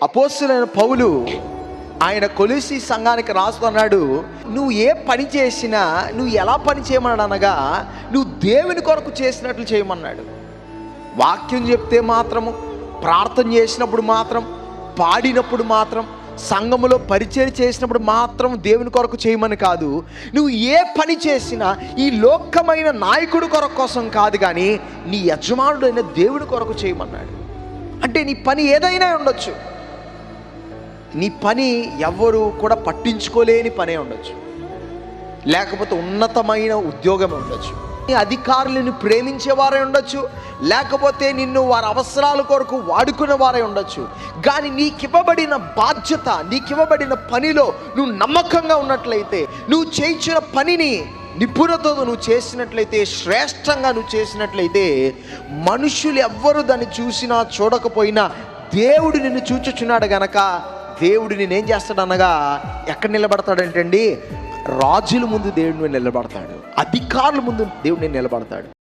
అపోస్తలుడైన పౌలు ఆయన కొలొస్సీ సంఘానికి రాస్తున్నాడు, నువ్వు ఏ పని చేసినా నువ్వు ఎలా పని చేయమన్నాడు అనగా, నువ్వు దేవుని కొరకు చేసినట్లు చేయమన్నాడు. వాక్యం చెప్తే మాత్రము, ప్రార్థన చేసినప్పుడు మాత్రం, పాడినప్పుడు మాత్రం, సంఘములో పరిచయం చేసినప్పుడు మాత్రం దేవుని కొరకు చేయమని కాదు. నువ్వు ఏ పని చేసినా ఈ లోకమైన నాయకుడి కొరకు కోసం కాదు, కానీ నీ యజమానుడైన దేవుని కొరకు చేయమన్నాడు. అంటే నీ పని ఏదైనా ఉండొచ్చు, నీ పని ఎవ్వరు కూడా పట్టించుకోలేని పనే ఉండొచ్చు, లేకపోతే ఉన్నతమైన ఉద్యోగం ఉండొచ్చు, నీ అధికారులను ప్రేమించేవారే ఉండొచ్చు, లేకపోతే నిన్ను వారి అవసరాల కొరకు వాడుకునే వారే ఉండొచ్చు. కానీ నీకివ్వబడిన బాధ్యత, నీకివ్వబడిన పనిలో నువ్వు నమ్మకంగా ఉన్నట్లయితే, నువ్వు చేయించిన పనిని నిపుణతతో నువ్వు చేసినట్లయితే, శ్రేష్టంగా నువ్వు చేసినట్లయితే, మనుషులు ఎవ్వరు దాన్ని చూసినా చూడకపోయినా దేవుడు నిన్ను చూచుచున్నాడు గనక దేవుడు నేనేం చేస్తాడనగా ఎక్కడ నిలబడతాడంటండి, రాజుల ముందు దేవుడు నిలబడతాడు, అధికారుల ముందు దేవుడు నిలబడతాడు.